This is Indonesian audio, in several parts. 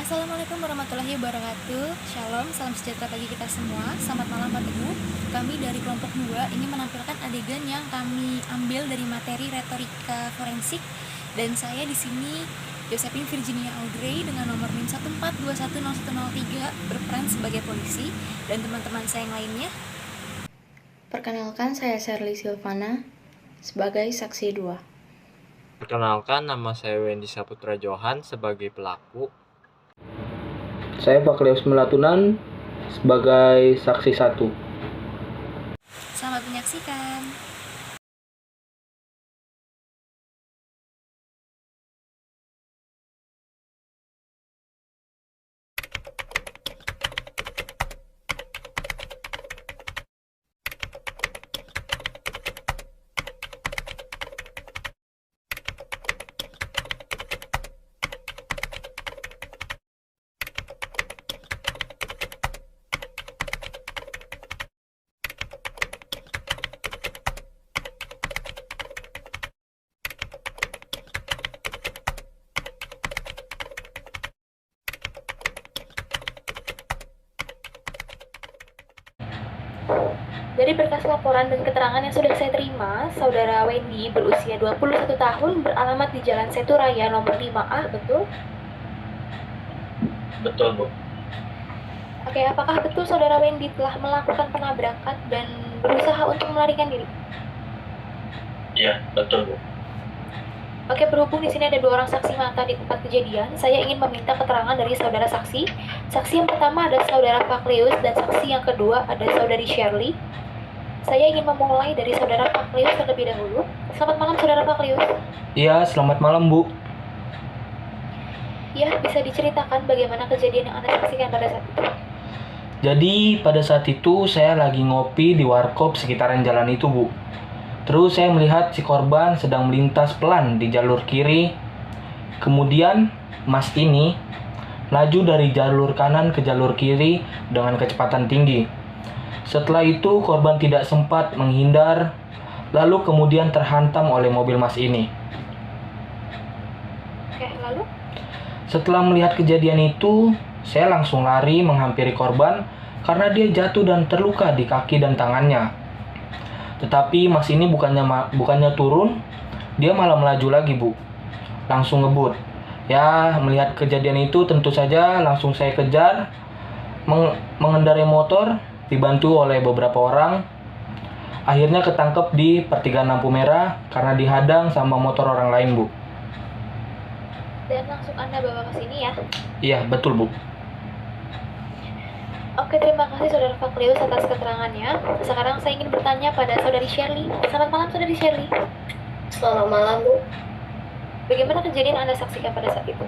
Assalamualaikum warahmatullahi wabarakatuh. Shalom, salam sejahtera bagi kita semua. Selamat malam Pak Teguh. Kami dari kelompok 2 ingin menampilkan adegan yang kami ambil dari materi retorika forensik. Dan saya di sini Josephine Virginia Audrey dengan nomor NIM 142100103 berperan sebagai polisi, dan teman-teman saya yang lainnya. Perkenalkan, saya Sherly Silvana sebagai saksi 2. Perkenalkan, nama saya Wendy Saputra Johan sebagai pelaku. Saya Fakleus Melatunan sebagai saksi 1. Selamat menyaksikan. Dari berkas laporan dan keterangan yang sudah saya terima, Saudara Wendy berusia 21 tahun, beralamat di Jalan Setu Raya nomor 5A, betul? Betul, Bu. Oke, apakah betul Saudara Wendy telah melakukan penabrakan dan berusaha untuk melarikan diri? Iya, betul, Bu. Oke, berhubung di sini ada 2 orang saksi mata di tempat kejadian, saya ingin meminta keterangan dari saudara saksi. Saksi yang pertama ada Saudara Fakleus dan saksi yang kedua ada Saudari Sherly. Saya ingin memulai dari Saudara Fakleus terlebih dahulu. Selamat malam Saudara Fakleus. Iya, selamat malam, Bu. Ya, bisa diceritakan bagaimana kejadian yang Anda saksikan pada saat itu? Jadi, pada saat itu saya lagi ngopi di warkop sekitaran jalan itu, Bu. Terus saya melihat si korban sedang melintas pelan di jalur kiri. Kemudian, Mas ini laju dari jalur kanan ke jalur kiri dengan kecepatan tinggi. Setelah itu, korban tidak sempat menghindar, lalu kemudian terhantam oleh mobil Mas ini. Oke, lalu? Setelah melihat kejadian itu, saya langsung lari menghampiri korban karena dia jatuh dan terluka di kaki dan tangannya. Tetapi Mas ini bukannya turun, dia malah melaju lagi, Bu. Langsung ngebut. Ya, melihat kejadian itu tentu saja langsung saya kejar, mengendarai motor, dibantu oleh beberapa orang. Akhirnya ketangkep di pertigaan lampu merah karena dihadang sama motor orang lain, Bu. Dan langsung Anda bawa ke sini ya? Iya, betul, Bu. Oke, terima kasih Saudara Fakleus atas keterangannya. Sekarang saya ingin bertanya pada Saudari Sherly. Selamat malam Saudari Sherly. Selamat malam, Bu. Bagaimana kejadian Anda saksikan pada saat itu?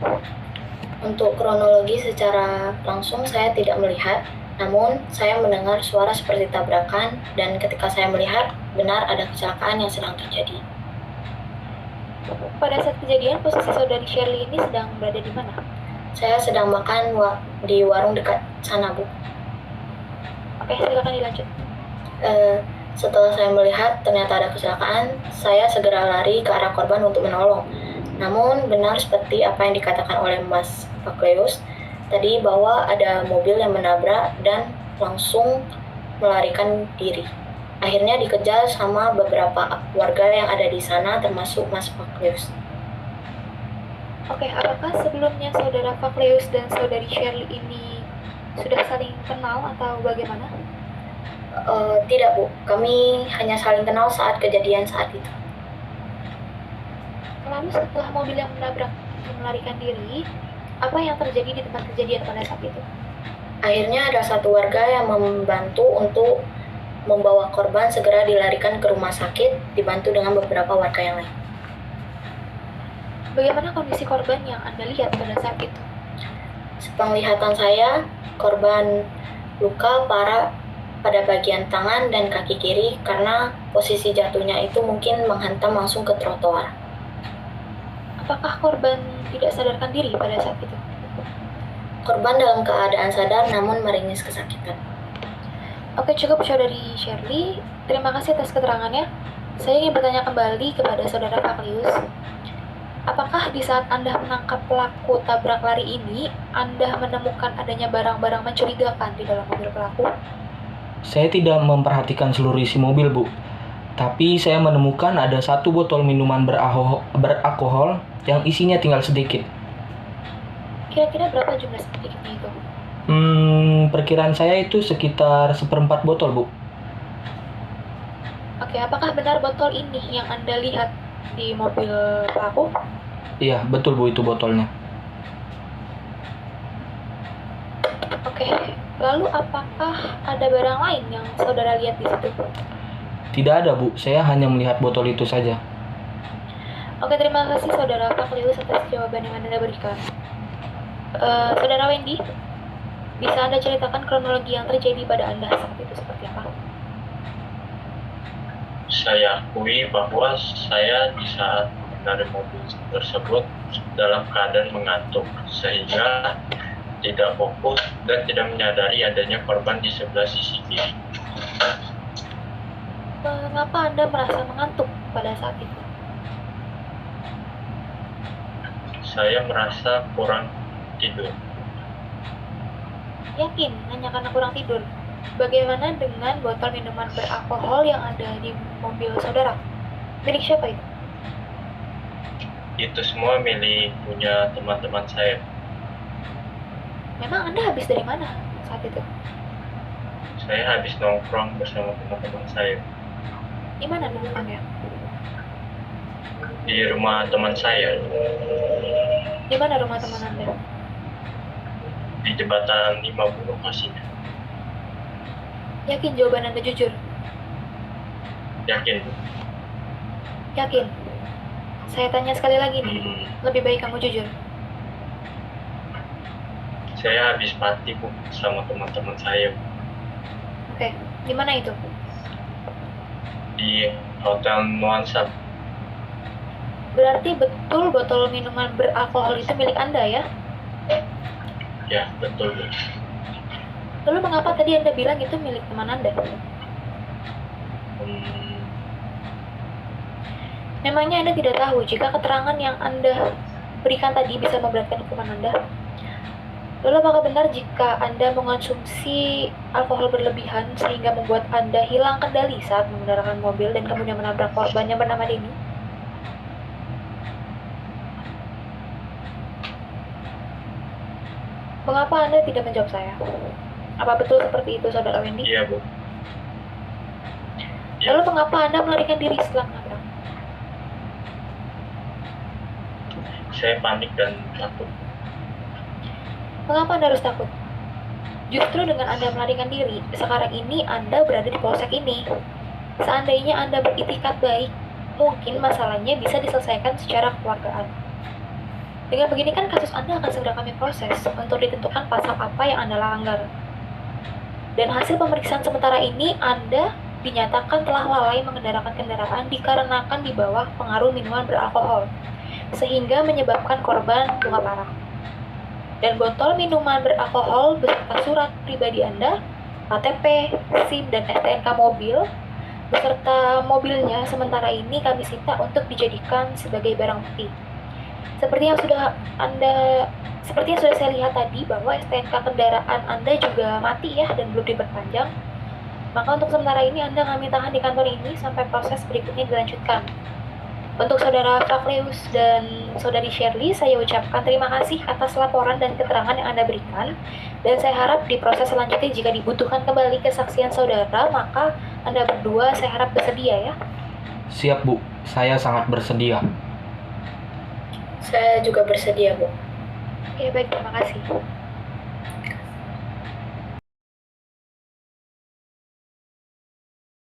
Untuk kronologi secara langsung saya tidak melihat, namun saya mendengar suara seperti tabrakan, dan ketika saya melihat, benar ada kecelakaan yang sedang terjadi. Pada saat kejadian, posisi Saudari Sherly ini sedang berada di mana? Saya sedang makan di warung dekat sana, Bu. Oke, silakan dilanjut. Setelah saya melihat ternyata ada kecelakaan, saya segera lari ke arah korban untuk menolong. Namun benar seperti apa yang dikatakan oleh Mas Fakleus tadi, bahwa ada mobil yang menabrak dan langsung melarikan diri. Akhirnya dikejar sama beberapa warga yang ada di sana, termasuk Mas Fakleus. Oke, apakah sebelumnya Saudara Fakleus dan Saudari Sherly ini sudah saling kenal atau bagaimana? Tidak, Bu. Kami hanya saling kenal saat kejadian saat itu. Lalu setelah mobil yang menabrak melarikan diri, apa yang terjadi di tempat kejadian pada saat itu? Akhirnya ada satu warga yang membantu untuk membawa korban segera dilarikan ke rumah sakit, dibantu dengan beberapa warga yang lain. Bagaimana kondisi korban yang Anda lihat pada saat itu? Sepenglihatan saya, korban luka parah pada bagian tangan dan kaki kiri karena posisi jatuhnya itu mungkin menghantam langsung ke trotoar. Apakah korban tidak sadarkan diri pada saat itu? Korban dalam keadaan sadar namun meringis kesakitan. Oke, cukup Saudari Sherly. Terima kasih atas keterangannya. Saya ingin bertanya kembali kepada Saudara Fakleus. Apakah di saat Anda menangkap pelaku tabrak lari ini, Anda menemukan adanya barang-barang mencurigakan di dalam mobil pelaku? Saya tidak memperhatikan seluruh isi mobil, Bu. Tapi saya menemukan ada satu botol minuman beralkohol yang isinya tinggal sedikit. Kira-kira berapa jumlah sedikitnya itu? Perkiraan saya itu sekitar 1/4 botol, Bu. Oke, apakah benar botol ini yang Anda lihat di mobil pelaku? Iya, betul, Bu, itu botolnya. Oke, lalu apakah ada barang lain yang saudara lihat di situ? Tidak ada, Bu. Saya hanya melihat botol itu saja. Oke, terima kasih saudara Faklius atas jawaban yang Anda berikan. Saudara Wendy, bisa Anda ceritakan kronologi yang terjadi pada Anda saat itu seperti apa? Saya akui bahwa saya di saat mengendarai mobil tersebut dalam keadaan mengantuk, sehingga tidak fokus dan tidak menyadari adanya korban di sebelah sisi kiri. Mengapa Anda merasa mengantuk pada saat itu? Saya merasa kurang tidur. Yakin hanya karena kurang tidur? Bagaimana dengan botol minuman beralkohol yang ada di mobil saudara? Milik siapa itu? Itu semua milik punya teman-teman saya. Memang Anda habis dari mana saat itu? Saya habis nongkrong bersama teman-teman saya Di mana nongkrongnya? di rumah teman saya Di mana rumah teman Anda? di jembatan 50 lokasinya. Yakin jawaban Anda jujur? Yakin? Yakin? Saya tanya sekali lagi nih, lebih baik kamu jujur. Saya habis party, Bu, sama teman-teman saya Oke, di mana itu? di Hotel Nuansa. Berarti betul botol minuman beralkohol itu milik Anda ya? Ya, betul, Bu. Lalu mengapa tadi Anda bilang itu milik teman Anda? Memangnya Anda tidak tahu jika keterangan yang Anda berikan tadi bisa memberatkan hukuman Anda? Lalu apakah benar jika Anda mengonsumsi alkohol berlebihan sehingga membuat Anda hilang kendali saat mengendarai mobil dan kemudian menabrak korban yang bernama Denny? Mengapa Anda tidak menjawab saya? Apa betul seperti itu, Saudara Wendy? Iya, Bu. Ya. Lalu mengapa Anda melarikan diri setelah menabrak? Saya panik dan takut. Mengapa Anda harus takut? Justru dengan Anda melarikan diri, sekarang ini Anda berada di polsek ini. Seandainya Anda beritikat baik, mungkin masalahnya bisa diselesaikan secara kekeluargaan. Dengan begini kan kasus Anda akan segera kami proses untuk ditentukan pasal apa yang Anda langgar. Dan hasil pemeriksaan sementara ini Anda dinyatakan telah lalai mengendarakan kendaraan dikarenakan di bawah pengaruh minuman beralkohol, sehingga menyebabkan korban luka parah. Dan botol minuman beralkohol beserta surat pribadi Anda, KTP, SIM, dan STNK mobil, beserta mobilnya sementara ini kami sita untuk dijadikan sebagai barang bukti. Seperti yang sudah saya lihat tadi bahwa STNK kendaraan Anda juga mati ya dan belum diperpanjang. Maka untuk sementara ini Anda kami tahan di kantor ini sampai proses berikutnya dilanjutkan. Untuk Saudara Fakleus dan Saudari Shirley, saya ucapkan terima kasih atas laporan dan keterangan yang Anda berikan. Dan saya harap di proses selanjutnya jika dibutuhkan kembali kesaksian saudara, maka Anda berdua saya harap bersedia ya. Siap, Bu. Saya sangat bersedia. Saya juga bersedia, Bu. Oke, baik, terima kasih.